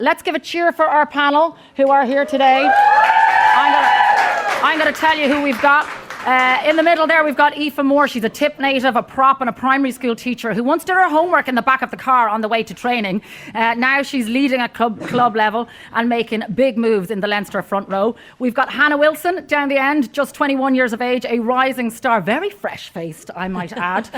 Let's give a cheer for our panel who are here today. I'm going to tell you who we've got. In the middle there, we've got Aoife Moore. She's a tip native, a prop and a primary school teacher who once did her homework in the back of the car on the way to training. Now she's leading at club level and making big moves in the Leinster front row. We've got Hannah Wilson down the end, just 21 years of age, a rising star, very fresh-faced, I might add.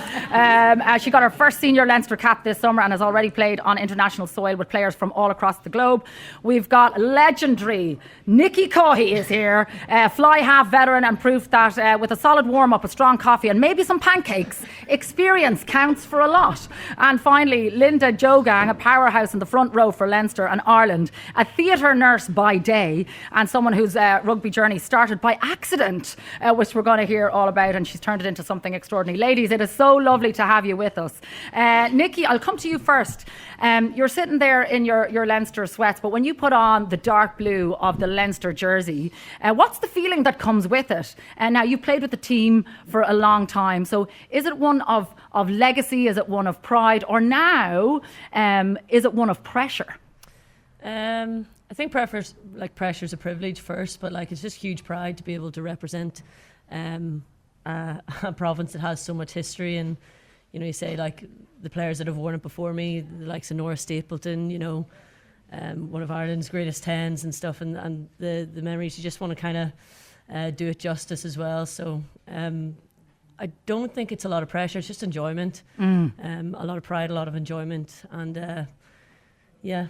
She got her first senior Leinster cap this summer and has already played on international soil with players from all across the globe. We've got legendary Nikki Caughley is here, fly half veteran and proof that with a solid warm-up, a strong coffee and maybe some pancakes, experience counts for a lot. And finally, Linda Djougang, a powerhouse in the front row for Leinster and Ireland, a theatre nurse by day and someone whose rugby journey started by accident, which we're going to hear all about, and she's turned it into something extraordinary. Ladies, it is so lovely to have you with us. Nikki, I'll come to you first. You're sitting there in your Leinster sweats, but when you put on the dark blue of the Leinster jersey, what's the feeling that comes with it? Now, you've played with the team for a long time, so is it one of legacy, is it one of pride, or now is it one of pressure? I think pressure's a privilege first, but it's just huge pride to be able to represent a province that has so much history. And you say the players that have worn it before me, the likes of Nora Stapleton, one of Ireland's greatest tens and stuff, and the memories, you just want to kind of do it justice as well. So I don't think it's a lot of pressure, it's just enjoyment. A lot of pride, a lot of enjoyment, and yeah.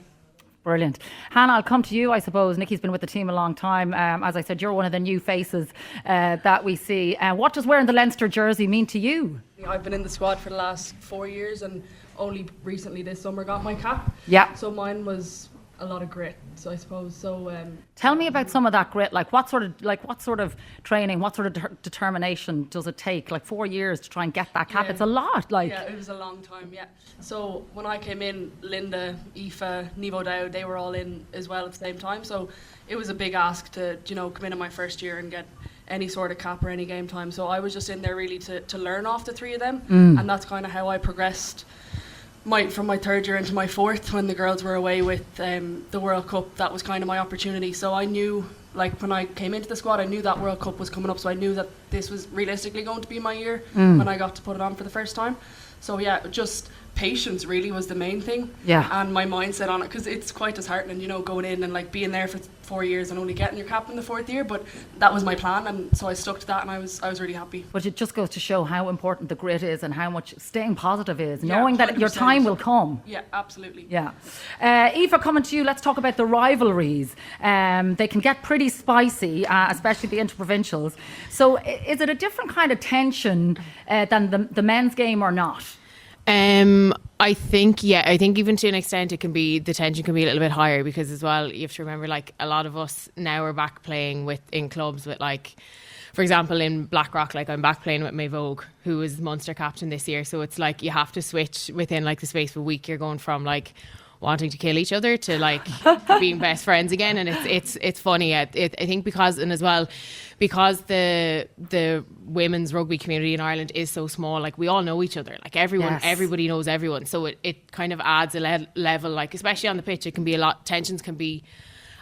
Brilliant. Hannah, I'll come to you, I suppose. Nikki's been with the team a long time. As I said, you're one of the new faces that we see. What does wearing the Leinster jersey mean to you? I've been in the squad for the last 4 years and only recently this summer got my cap. Yeah. So mine was a lot of grit, so I suppose. So tell me about some of that grit. What sort of training, what sort of determination does it take? 4 years to try and get that cap. Yeah. It's a lot. Yeah, it was a long time. Yeah. So when I came in, Linda, Aoife, Nivo Dow, they were all in as well at the same time. So it was a big ask to come in my first year and get any sort of cap or any game time. So I was just in there really to learn off the three of them, and that's kind of how I progressed. From my third year into my fourth, when the girls were away with the World Cup, that was kind of my opportunity. So I knew, when I came into the squad, I knew that World Cup was coming up, so I knew that this was realistically going to be my year when I got to put it on for the first time. So yeah, just patience really was the main thing. Yeah. And my mindset on it, because it's quite disheartening, going in and being there for 4 years and only getting your cap in the fourth year. But that was my plan, and so I stuck to that, and I was really happy. But it just goes to show how important the grit is and how much staying positive is, knowing that your time will come. Yeah, absolutely. Yeah. Aoife, coming to you, let's talk about the rivalries. They can get pretty spicy, especially the interprovincials. So is it a different kind of tension than the men's game or not? I think even to an extent the tension can be a little bit higher, because as well you have to remember a lot of us now are back playing in clubs with for example in Blackrock, I'm back playing with May Vogue, who was Munster captain this year, so it's you have to switch within the space of a week. You're going from wanting to kill each other to being best friends again, and it's funny. I think because the women's rugby community in Ireland is so small, we all know each other, everybody knows everyone, so it kind of adds a level, especially on the pitch, tensions can be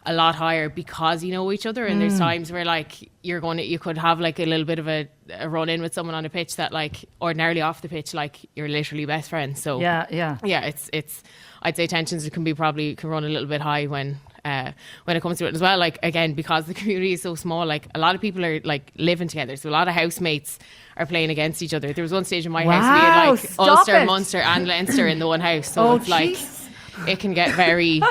a lot higher because you know each other, and there's times where you could have a little bit of a run in with someone on a pitch that ordinarily off the pitch you're literally best friends. So yeah, it's I'd say tensions can run a little bit high when it comes to it as well. Again, because the community is so small, a lot of people are living together, so a lot of housemates are playing against each other. There was one stage in my house we had Ulster, Munster and Leinster in the one house, so it can get very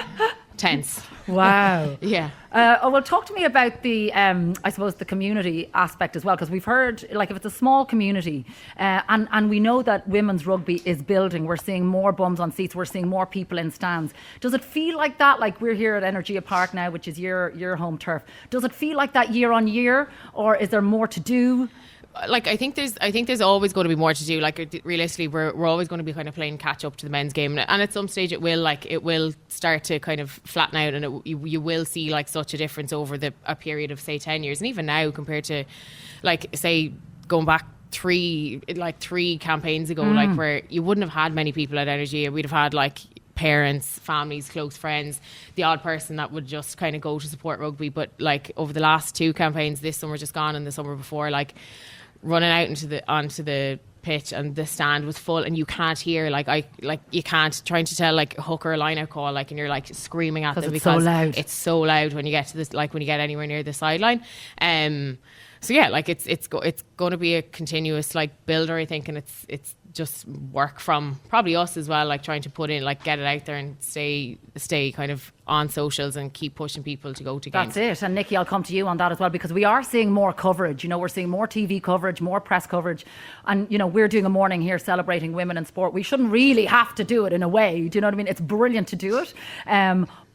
tense. Wow. Yeah. Well, talk to me about the, I suppose, the community aspect as well, because we've heard, if it's a small community, and we know that women's rugby is building, we're seeing more bums on seats, we're seeing more people in stands. Does it feel like that? We're here at Energia Park now, which is your home turf. Does it feel like that year on year, or is there more to do? I think there's always going to be more to do. Realistically, we're always going to be kind of playing catch up to the men's game, and at some stage it will start to kind of flatten out, and you will see such a difference over a period of say 10 years, and even now compared to say going back three campaigns ago, where you wouldn't have had many people at Energy. We'd have had parents, families, close friends, the odd person that would just kind of go to support rugby. But like over the last 2 campaigns, this summer just gone and the summer before, like running out onto the pitch and the stand was full and you can't hear you can't trying to tell like a hook or a line out call and you're like screaming at them because it's so loud when you get to this, like when you get anywhere near the sideline. So yeah, like it's going to be a continuous like builder, I think, and it's just work from probably us as well, like trying to put in, like get it out there and stay kind of on socials and keep pushing people to go to games. That's it. And Nikki, I'll come to you on that as well, because we are seeing more coverage. You know, we're seeing more TV coverage, more press coverage, and you know, we're doing a morning here celebrating women in sport. We shouldn't really have to do it in a way. Do you know what I mean? It's brilliant to do it.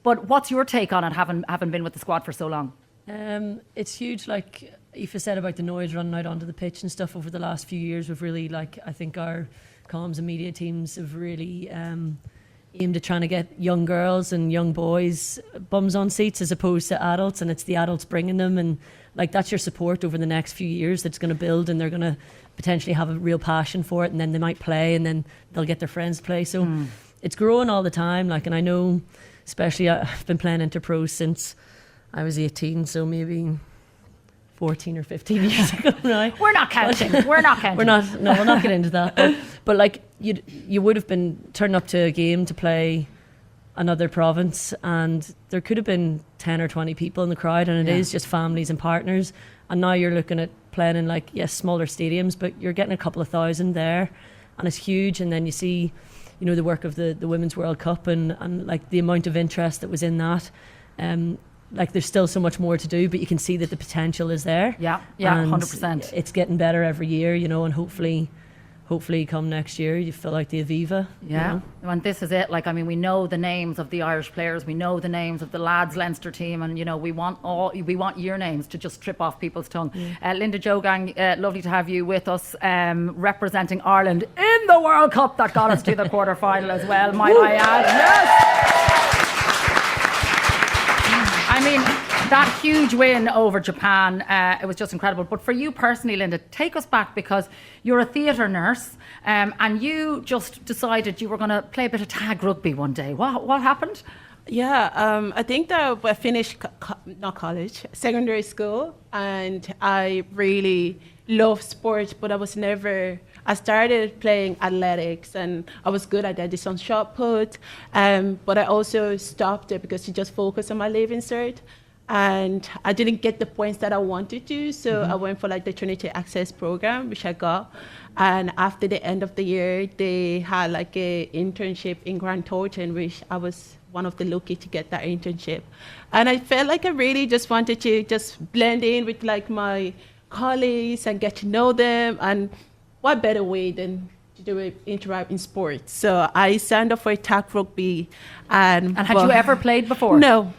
But what's your take on it, having been with the squad for so long? It's huge, like Aoife said about the noise running out onto the pitch and stuff over the last few years. We've really, like, I think our comms and media teams have really aimed at trying to get young girls and young boys bums on seats as opposed to adults, and it's the adults bringing them, and like that's your support over the next few years that's going to build, and they're going to potentially have a real passion for it, and then they might play and then they'll get their friends to play. So it's growing all the time, like, and I know, especially I've been playing Interpro since I was 18, so maybe 14 or 15 years ago now. We're not counting. We'll not get into that. But like you would have been turning up to a game to play another province, and there could have been 10 or 20 people in the crowd, and it is just families and partners. And now you're looking at playing in, like, yes, smaller stadiums, but you're getting a couple of thousand there, and it's huge. And then you see, you know, the work of the Women's World Cup and like the amount of interest that was in that. Like, there's still so much more to do, but you can see that the potential is there. Yeah, 100%. It's getting better every year, you know, and hopefully come next year you feel like the Aviva. Yeah, you know? And this is it. Like, I mean, we know the names of the Irish players, we know the names of the lads Leinster team, and you know, we want your names to just trip off people's tongue. Linda Djougang, lovely to have you with us, representing Ireland in the World Cup that got us to the quarter-final as well, might I add. Yes! I mean, that huge win over Japan, it was just incredible. But for you personally, Linda, take us back, because you're a theatre nurse, and you just decided you were going to play a bit of tag rugby one day. What happened? Yeah, I think that I finished secondary school, and I really loved sports, but I started playing athletics, and I was good at that. I did some shot put, but I also stopped it because I just focused on my Leaving Cert, and I didn't get the points that I wanted to, so I went for like the Trinity Access program, which I got. And after the end of the year, they had like a internship in Grand Thornton, which I was one of the lucky to get that internship. And I felt like I really just wanted to just blend in with like my colleagues and get to know them, and what better way than to do it, interact in sports. So I signed up for tag rugby. And had you ever played before? No.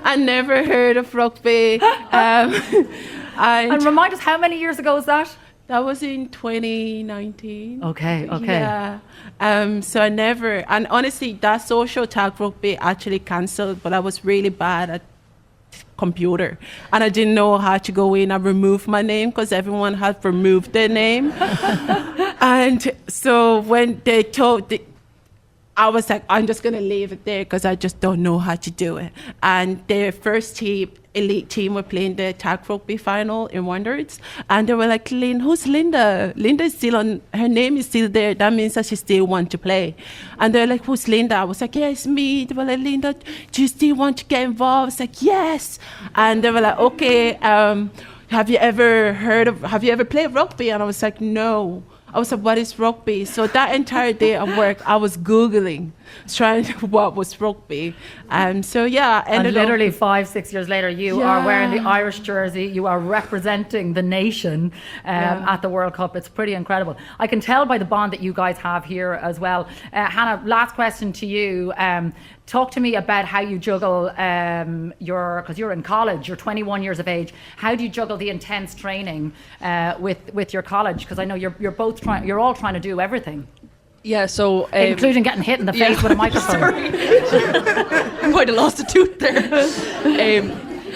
I never heard of rugby. And remind us, how many years ago was that? That was in 2019. Okay. Yeah. So I never, and honestly, that social tag rugby actually cancelled, but I was really bad at computer, and I didn't know how to go in and remove my name because everyone had removed their name. And so when they told, I was like, I'm just going to leave it there because I just don't know how to do it. And their first team, elite team, were playing the tag rugby final in Wanderers. And they were like, who's Linda? Linda's still on, her name is still there. That means that she still wants to play. And they're like, who's Linda? I was like, yeah, it's me. They were like, Linda, do you still want to get involved? I was like, yes. And they were like, okay, have you ever played rugby? And I was like, no. I was like, what is rugby? So that entire day at work, I was Googling, trying to what was rugby. So yeah, and literally 5-6 years later, you are wearing the Irish jersey. You are representing the nation at the World Cup. It's pretty incredible. I can tell by the bond that you guys have here as well. Hannah, last question to you. Talk to me about how you juggle because you're in college, you're 21 years of age. How do you juggle the intense training with your college? Because I know you're all trying to do everything. Yeah, so including getting hit in the face with a microphone. Sorry. I might have lost a tooth there.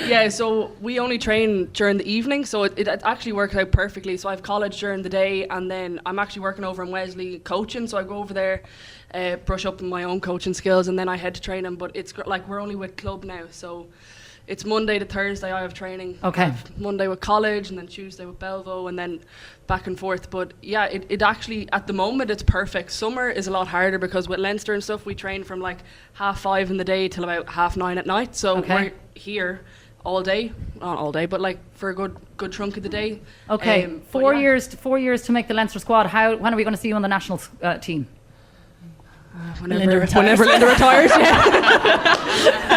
Yeah, so we only train during the evening, so it actually works out perfectly. So I have college during the day, and then I'm actually working over in Wesley coaching, so I go over there, brush up on my own coaching skills, and then I head to training. But it's like we're only with club now, so it's Monday to Thursday I have training. Okay. I have Monday with college, and then Tuesday with Belvo, and then back and forth. But yeah, it actually, at the moment, it's perfect. Summer is a lot harder because with Leinster and stuff, we train from like 5:30 in the day till about 9:30 at night. So we're here all day, not all day, but like for a good chunk of the day. Okay, 4 years to make the Leinster squad. When are we going to see you on the national team? Whenever Linda retires, yeah.